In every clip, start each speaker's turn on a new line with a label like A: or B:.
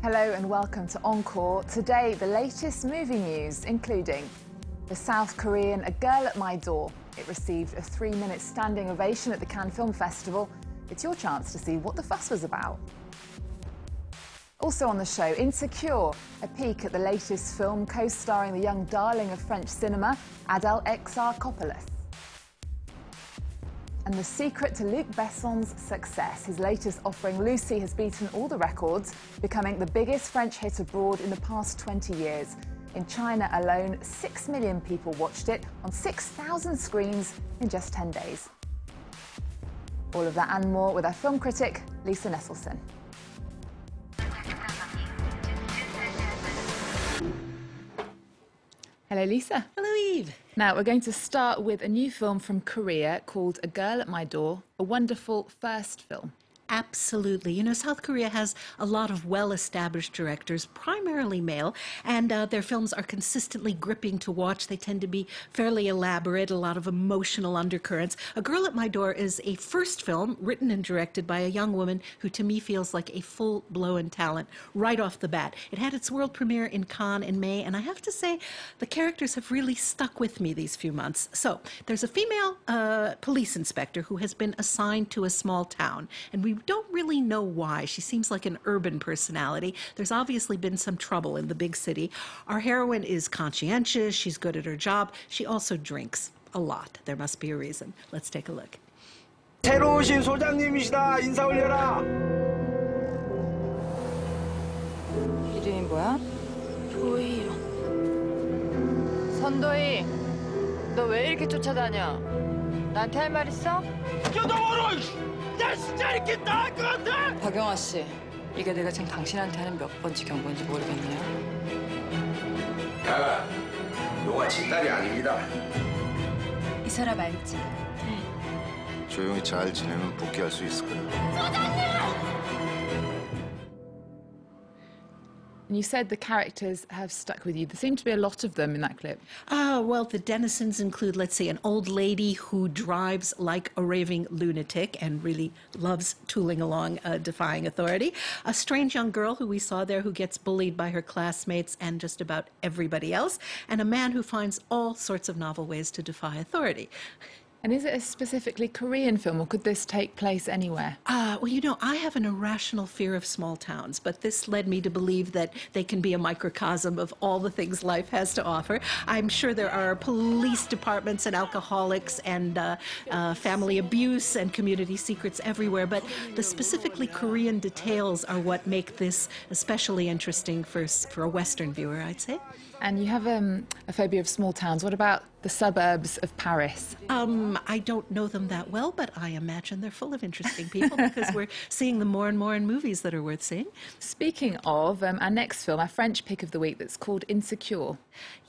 A: Hello and welcome to ENCORE. Today, the latest movie news, including the South Korean A Girl at My Door. It received a 3-minute standing ovation at the Cannes Film Festival. It's your chance to see what the fuss was about. Also on the show, Insecure, a peek at the latest film co-starring the young darling of French cinema, Adèle Exarchopoulos. And the secret to Luc Besson's success. His latest offering, Lucy, has beaten all the records, becoming the biggest French hit abroad in the past 20 years. In China alone, 6 million people watched it on 6,000 screens in just 10 days. All of that and more with our film critic, Lisa Nesselson. Hello, Lisa.
B: Hello, Eve.
A: Now, we're going to start with a new film from Korea called A Girl at My Door, a wonderful first film.
B: Absolutely. You know, South Korea has a lot of well-established directors, primarily male, and their films are consistently gripping to watch. They tend to be fairly elaborate, a lot of emotional undercurrents. A Girl at My Door is a first film written and directed by a young woman who, to me, feels like a full-blown talent right off the bat. It had its world premiere in Cannes in May, and I have to say, the characters have really stuck with me these few months. So, there's a female police inspector who has been assigned to a small town, and we don't really know why. She seems like an urban personality. There's obviously been some trouble in the big city. Our heroine is conscientious. She's good at her job. She also drinks a lot. There must be a reason. Let's take a look.
C: 새로 오신 소장님이시다. 인사 올려라.
D: 이름이 뭐야? 도희요. 선도희, 너 왜 이렇게 쫓아다녀? 나한테 할 말 있어?
C: 껴다버려! 나 진짜 이렇게 나을 것 같아!
D: 박영아 씨, 이게 내가 지금 당신한테 하는 몇 번째 경고인지 모르겠네요.
E: 야, 너가 친딸이 아닙니다.
F: 이 사람 알지?
E: 조용히 잘 지내면 복귀할 수 있을 거야.
A: And you said the characters have stuck with you. There seem to be a lot of them in that clip.
B: Well, the denizens include, let's say, an old lady who drives like a raving lunatic and really loves tooling along, defying authority. A strange young girl who we saw there who gets bullied by her classmates and just about everybody else. And a man who finds all sorts of novel ways to defy authority.
A: And is it a specifically Korean film, or could this take place anywhere?
B: Well, you know, I have an irrational fear of small towns, but this led me to believe that they can be a microcosm of all the things life has to offer. I'm sure there are police departments and alcoholics and family abuse and community secrets everywhere, but the specifically Korean details are what make this especially interesting for a Western viewer, I'd say.
A: And you have a phobia of small towns. What about the suburbs of Paris?
B: I don't know them that well, but I imagine they're full of interesting people because we're seeing them more and more in movies that are worth seeing.
A: Speaking of, our next film, our French pick of the week, that's called Insecure.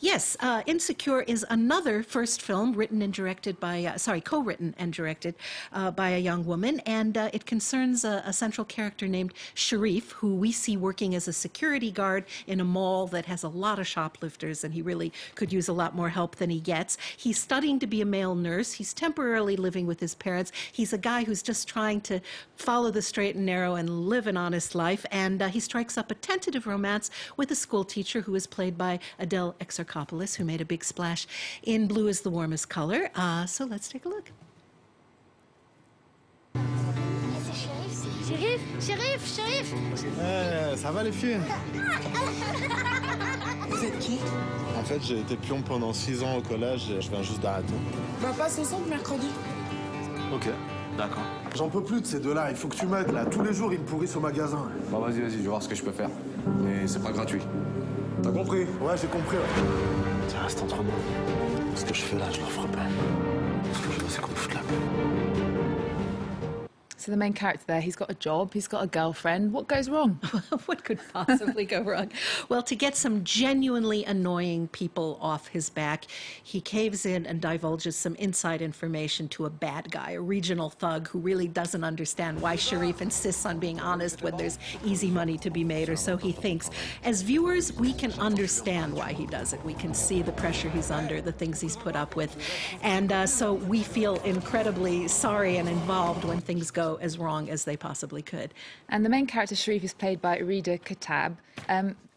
B: Yes, Insecure is another first film written and directed by, co-written and directed by a young woman, and it concerns a central character named Sharif, who we see working as a security guard in a mall that has a lot of shoplifters, and he really could use a lot more help than he gets. He's studying to be a male nurse. He's temporarily living with his parents. He's a guy who's just trying to follow the straight and narrow and live an honest life, and he strikes up a tentative romance with a school teacher who is played by Adèle Exarchopoulos, who made a big splash in Blue is the Warmest Color. So let's take a look.
G: Shérif, shérif, shérif.
H: Ça va les filles?
F: Vous êtes qui?
H: En fait, j'ai été pion pendant 6 ans au collège et je viens juste d'arrêter.
F: Bah passe ensemble mercredi.
H: Ok, d'accord.
I: J'en peux plus de ces deux-là, il faut que tu m'aides là. Tous les jours, ils me pourrissent au magasin.
J: Bah vas-y, je vais voir ce que je peux faire. Mais c'est pas gratuit.
I: T'as compris? Ouais, j'ai compris, ouais. Ça reste entre nous. Ce que je fais là, je leur ferai pas. Ce que je veux, c'est qu'on me foute la paix.
A: So the main character there, he's got a job, he's got a girlfriend. What goes wrong?
B: What could possibly go wrong? Well, to get some genuinely annoying people off his back, he caves in and divulges some inside information to a bad guy, a regional thug who really doesn't understand why Sharif insists on being honest when there's easy money to be made, or so he thinks. As viewers, we can understand why he does it. We can see the pressure he's under, the things he's put up with. And so we feel incredibly sorry and involved when things go go as wrong as they possibly could.
A: And the main character, Sharif, is played by Ira Sachs.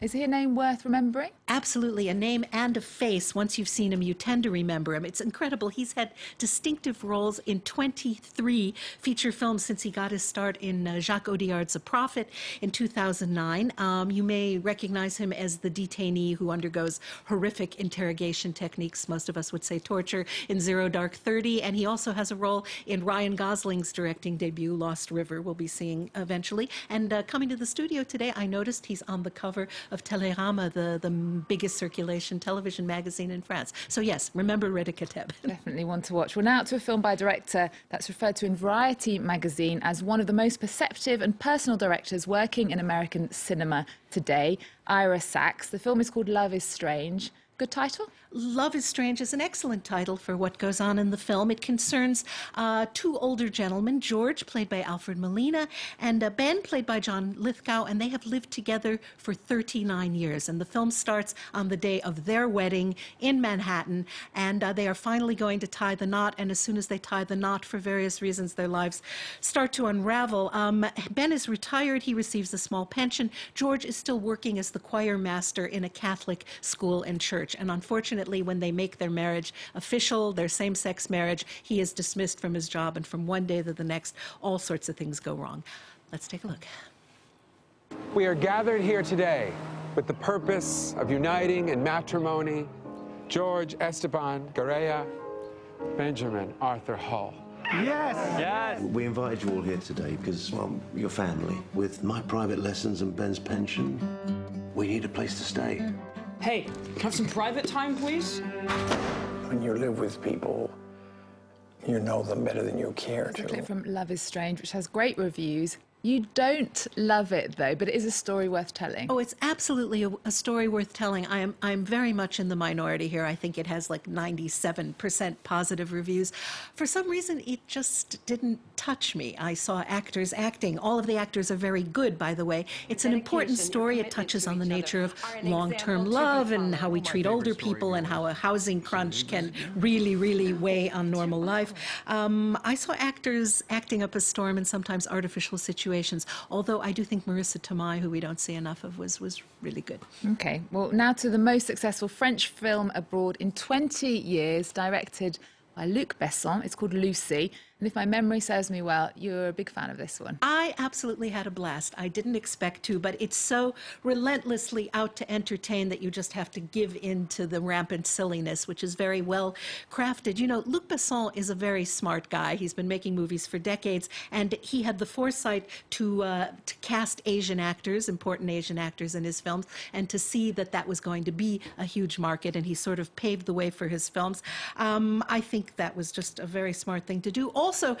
A: Is he a name worth remembering?
B: Absolutely, a name and a face. Once you've seen him, you tend to remember him. It's incredible. He's had distinctive roles in 23 feature films since he got his start in Jacques Audiard's A Prophet in 2009. You may recognize him as the detainee who undergoes horrific interrogation techniques, most of us would say torture, in Zero Dark 30. And he also has a role in Ryan Gosling's directing debut, Lost River, we'll be seeing eventually. And coming to the studio today, I noticed he's on the cover of Télérama, the biggest circulation television magazine in France. So yes, remember Reda Kateb.
A: Definitely one to watch. Well, now to a film by a director that's referred to in Variety magazine as one of the most perceptive and personal directors working in American cinema today, Ira Sachs. The film is called Love is Strange. Good title?
B: Love is Strange is an excellent title for what goes on in the film. It concerns two older gentlemen, George, played by Alfred Molina, and Ben, played by John Lithgow, and they have lived together for 39 years. And the film starts on the day of their wedding in Manhattan, and they are finally going to tie the knot, and as soon as they tie the knot, for various reasons, their lives start to unravel. Ben is retired. He receives a small pension. George is still working as the choir master in a Catholic school and church, and unfortunately, when they make their marriage official, their same-sex marriage, he is dismissed from his job, and from one day to the next, all sorts of things go wrong. Let's take a look.
G: We are gathered here today with the purpose of uniting in matrimony George Esteban Garea, Benjamin Arthur Hull.
C: Yes! Yes!
K: We invited you all here today because, well, you're family. With my private lessons and Ben's pension, we need a place to stay.
F: Hey, have some private time, please?
L: When you live with people, you know them better than you care to.
A: It's a clip from Love is Strange, which has great reviews. You don't love it, though, but it is a story worth telling.
B: Oh, it's absolutely a story worth telling. I'm very much in the minority here. I think it has like 97% positive reviews. For some reason, it just didn't touch me. I saw actors acting. All of the actors are very good, by the way. It's an important story. It touches on the nature of long-term love and how we treat older people and how a housing crunch can really, really weigh on normal life. I saw actors acting up a storm in sometimes artificial situations. Although I do think Marissa Tomei, who we don't see enough of, was really good.
A: Okay, well, now to the most successful French film abroad in 20 years, directed by Luc Besson. It's called Lucy. And if my memory serves me well, you're a big fan of this one.
B: I absolutely had a blast. I didn't expect to, but it's so relentlessly out to entertain that you just have to give in to the rampant silliness, which is very well crafted. You know, Luc Besson is a very smart guy. He's been making movies for decades, and he had the foresight to cast Asian actors, important Asian actors in his films, and to see that that was going to be a huge market, and he sort of paved the way for his films. I think that was just a very smart thing to do. Also,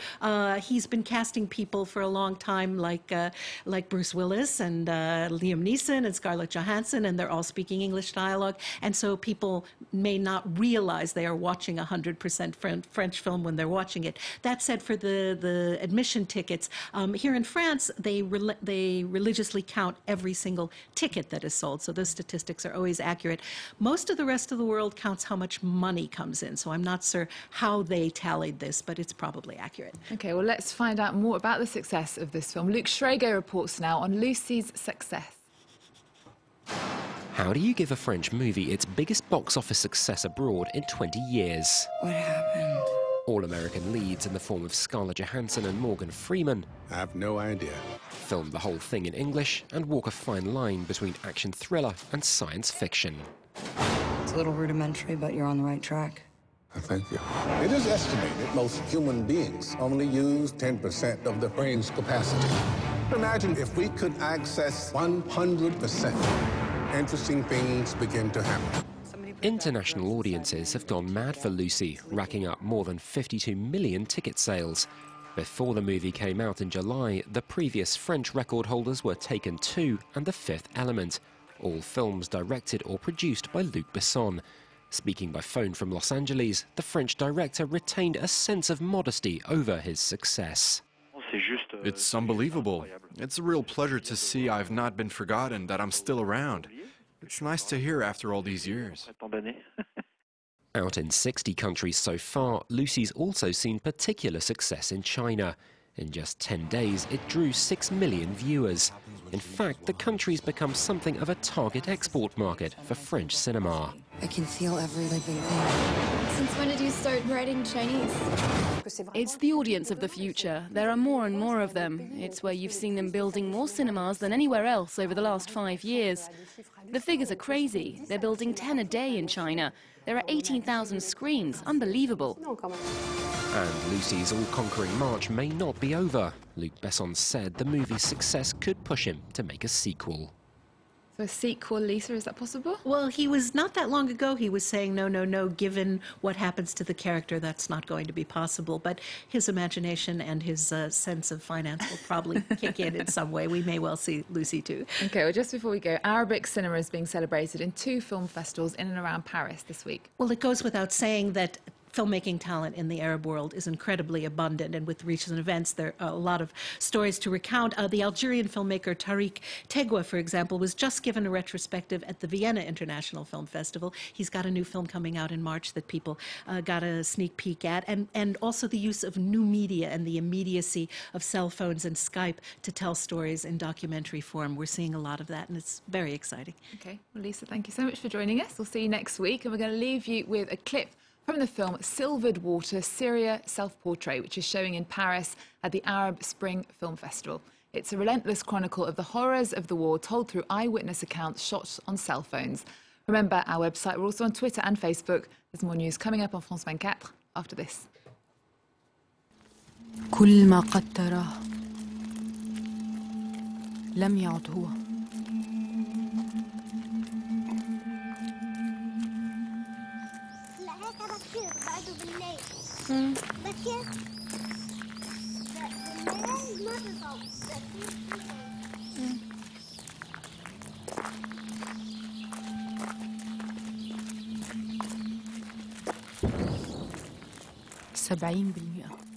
B: he's been casting people for a long time, like Bruce Willis and Liam Neeson and Scarlett Johansson, and they're all speaking English dialogue. And so people may not realize they are watching a 100% French film when they're watching it. That said, for the admission tickets, here in France, they religiously count every single ticket that is sold. So those statistics are always accurate. Most of the rest of the world counts how much money comes in. So I'm not sure how they tallied this, but it's probably accurate.
A: Okay, well, let's find out more about the success of this film. Luke Schrager reports now on Lucy's success.
M: How do you give a French movie its biggest box office success abroad in 20 years?
F: What happened?
M: All-American leads in the form of Scarlett Johansson and Morgan Freeman.
H: I have no idea.
M: Film the whole thing in English and walk a fine line between action thriller and science fiction.
F: It's a little rudimentary, but you're on the right track.
L: Thank you. It is estimated most human beings only use 10% of their brain's capacity. Imagine if we could access 100%. Interesting things begin to happen.
M: International audiences have gone mad for Lucy, racking up more than 52 million ticket sales. Before the movie came out in July, the previous French record holders were Taken 2 and The Fifth Element, all films directed or produced by Luc Besson. Speaking by phone from Los Angeles, the French director retained a sense of modesty over his success.
J: It's unbelievable. It's a real pleasure to see I've not been forgotten, that I'm still around. It's nice to hear after all these years.
M: Out in 60 countries so far, Lucy's also seen particular success in China. In just 10 days, it drew 6 million viewers. In fact, the country's become something of a target export market for French cinema.
F: I can feel every living thing.
N: Since when did you start writing Chinese?
O: It's the audience of the future. There are more and more of them. It's where you've seen them building more cinemas than anywhere else over the last 5 years. The figures are crazy. They're building 10 a day in China. There are 18,000 screens. Unbelievable.
M: And Lucy's all-conquering march may not be over. Luc Besson said the movie's success could push him to make a sequel.
A: So a sequel, Lisa, is that possible?
B: Well, he was not that long ago, he was saying, no, given what happens to the character, that's not going to be possible. But his imagination and his sense of finance will probably kick in some way. We may well see Lucy too.
A: Okay, well, just before we go, Arabic cinema is being celebrated in 2 film festivals in and around Paris this week.
B: Well, it goes without saying that filmmaking talent in the Arab world is incredibly abundant, and with recent events there are a lot of stories to recount. The Algerian filmmaker Tariq Tegua, for example, was just given a retrospective at the Vienna International Film Festival. He's got a new film coming out in March that people got a sneak peek at, and also the use of new media and the immediacy of cell phones and Skype to tell stories in documentary form. We're seeing a lot of that, and it's very exciting.
A: Okay, well, Lisa, thank you so much for joining us. We'll see you next week, and we're going to leave you with a clip from the film Silvered Water, Syria Self-Portrait, which is showing in Paris at the Arab Spring Film Festival. It's a relentless chronicle of the horrors of the war told through eyewitness accounts shot on cell phones. Remember our website, we're also on Twitter and Facebook. There's more news coming up on France 24 after this.
P: كل ما قد تراه لم يعد هو.
Q: بكر بالليل ما تطول.
P: 70%.